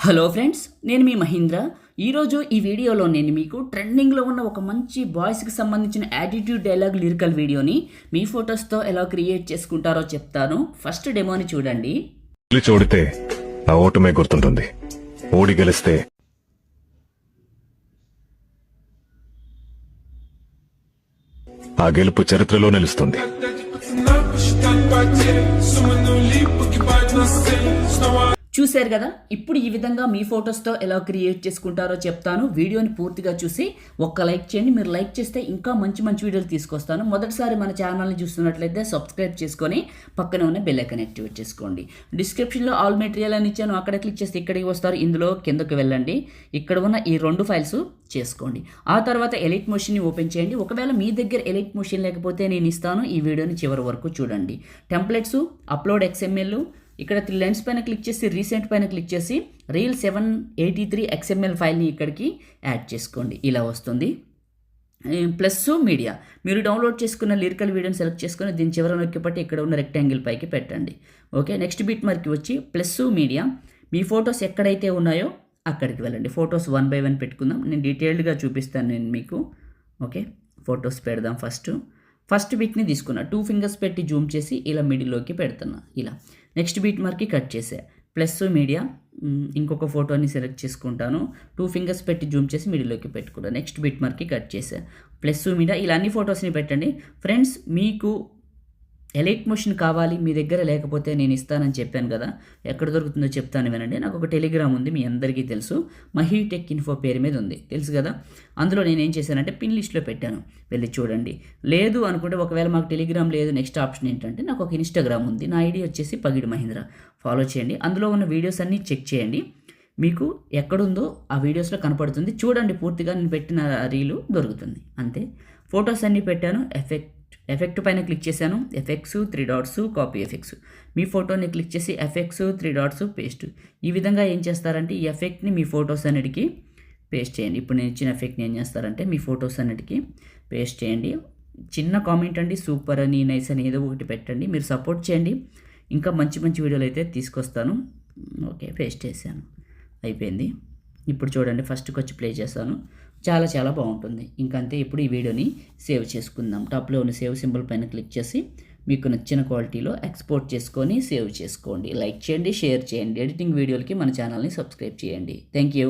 Hello friends, నేను మీ మహీంద్ర. ఈరోజు ఈ వీడియోలో నేను మీకు ట్రెండింగ్లో ఉన్న ఒక మంచి బాయ్స్కి సంబంధించిన యాటిట్యూడ్ డైలాగ్ లిరికల్ వీడియోని మీ ఫొటోస్తో ఎలా క్రియేట్ చేసుకుంటారో చెప్తాను. ఫస్ట్ డెమోని చూడండి. చూడితే ఆ ఓటమే గుర్తుంటుంది, ఓడి గెలిస్తే ఆ గెలుపు చరిత్రలో నిలుస్తుంది. చూశారు కదా, ఇప్పుడు ఈ విధంగా మీ ఫొటోస్తో ఎలా క్రియేట్ చేసుకుంటారో చెప్తాను. వీడియోని పూర్తిగా చూసి ఒక్క లైక్ చేయండి. మీరు లైక్ చేస్తే ఇంకా మంచి మంచి వీడియోలు తీసుకొస్తాను. మొదటిసారి మన ఛానల్ని చూస్తున్నట్లయితే సబ్స్క్రైబ్ చేసుకొని పక్కన ఉన్న బెల్ ఐకాన్ యాక్టివేట్ చేసుకోండి. డిస్క్రిప్షన్లో ఆల్ మెటీరియల్ అని ఇచ్చాను, అక్కడ క్లిక్ చేస్తే ఇక్కడికి వస్తారు. ఇందులో కిందకు వెళ్ళండి, ఇక్కడ ఉన్న ఈ 2 ఫైల్స్ చేసుకోండి. ఆ తర్వాత ఎలిట్ మోషన్ని ఓపెన్ చేయండి. ఒకవేళ మీ దగ్గర ఎలిట్ మోషన్ లేకపోతే నేను ఇస్తాను. ఈ వీడియోని చివరి వరకు చూడండి. టెంప్లెట్స్, అప్లోడ్ XML, ఇక్కడ 3 లైన్స్ పైన క్లిక్ చేసి రీసెంట్ పైన క్లిక్ చేసి రీల్ 783 XML ఫైల్ని ఇక్కడికి యాడ్ చేసుకోండి. ఇలా వస్తుంది. ప్లస్ మీడియా, మీరు డౌన్లోడ్ చేసుకున్న లిరికల్ వీడియోని సెలెక్ట్ చేసుకొని దీని చివర నొక్కిపట్టి ఇక్కడ ఉన్న రెక్టాంగిల్ పైకి పెట్టండి. ఓకే, నెక్స్ట్ బిట్ మార్క్కి వచ్చి ప్లస్ మీడియా, మీ ఫొటోస్ ఎక్కడైతే ఉన్నాయో అక్కడికి వెళ్ళండి. ఫొటోస్ 1 by 1 పెట్టుకుందాం. నేను డీటెయిల్డ్గా చూపిస్తాను నేను మీకు. ఓకే, ఫొటోస్ పెడదాం. ఫస్ట్ బిట్ని తీసుకున్నా, 2 ఫింగర్స్ పెట్టి జూమ్ చేసి ఇలా మిడిల్లోకి పెడుతున్నా. ఇలా నెక్స్ట్ బీట్ మార్క్కి కట్ చేసా. ప్లస్ మీడియా, ఇంకొక ఫోటోని సెలెక్ట్ చేసుకుంటాను. 2 ఫింగర్స్ పెట్టి జూమ్ చేసి మిడిల్లోకి పెట్టుకున్నాను. నెక్స్ట్ బీట్ మార్క్కి కట్ చేసా. ప్లస్ మీడియా, ఇలా అన్ని ఫొటోస్ని పెట్టండి. ఫ్రెండ్స్, మీకు ఎలైట్ మోషన్ కావాలి, మీ దగ్గర లేకపోతే నేను ఇస్తానని చెప్పాను కదా, ఎక్కడ దొరుకుతుందో చెప్తాను వినండి. నాకు ఒక టెలిగ్రామ్ ఉంది, మీ అందరికీ తెలుసు, మహీ టెక్ ఇన్ఫో పేరు మీద ఉంది, తెలుసు కదా. అందులో నేను ఏం చేశానంటే పిన్ లిస్ట్లో పెట్టాను, వెళ్ళి చూడండి. లేదు అనుకుంటే, ఒకవేళ మాకు టెలిగ్రామ్ లేదు, నెక్స్ట్ ఆప్షన్ ఏంటంటే నాకు ఒక ఇన్స్టాగ్రామ్ ఉంది, నా ఐడి వచ్చేసి పగిడి మహీంద్ర, ఫాలో చేయండి. అందులో ఉన్న వీడియోస్ అన్నీ చెక్ చేయండి, మీకు ఎక్కడుందో ఆ వీడియోస్లో కనపడుతుంది. చూడండి, పూర్తిగా నేను పెట్టిన రీలు దొరుకుతుంది. అంతే, ఫొటోస్ అన్నీ పెట్టాను. ఎఫెక్ట్ పైన క్లిక్ చేశాను. Effects 3 dots, copy effects. మీ ఫోటోని క్లిక్ చేసి ఎఫెక్ట్స్ 3 డాట్స్ పేస్ట్. ఈ విధంగా ఏం చేస్తారంటే ఈ ఎఫెక్ట్ని మీ ఫొటోస్ అన్నిటికీ పేస్ట్ చేయండి. ఇప్పుడు నేను ఇచ్చిన ఎఫెక్ట్ని ఏం చేస్తారంటే మీ ఫొటోస్ అన్నిటికీ పేస్ట్ చేయండి. చిన్న కామెంట్ అండి, సూపర్ అని, నైస్ అని ఏదో ఒకటి పెట్టండి. మీరు సపోర్ట్ చేయండి, ఇంకా మంచి మంచి వీడియోలు అయితే తీసుకొస్తాను. ఓకే, పేస్ట్ చేశాను, అయిపోయింది. ఇప్పుడు చూడండి, ఫస్ట్కి వచ్చి ప్లే చేస్తాను. చాలా బాగుంటుంది. ఇంకంతే. ఇప్పుడు ఈ వీడియోని సేవ్ చేసుకుందాం. టాప్లో ఉన్న సేవ్ సింబల్ పైన క్లిక్ చేసి మీకు నచ్చిన క్వాలిటీలో ఎక్స్పోర్ట్ చేసుకొని సేవ్ చేసుకోండి. లైక్ చేయండి, షేర్ చేయండి. ఎడిటింగ్ వీడియోలకి మన ఛానల్ని సబ్స్క్రైబ్ చేయండి. Thank you.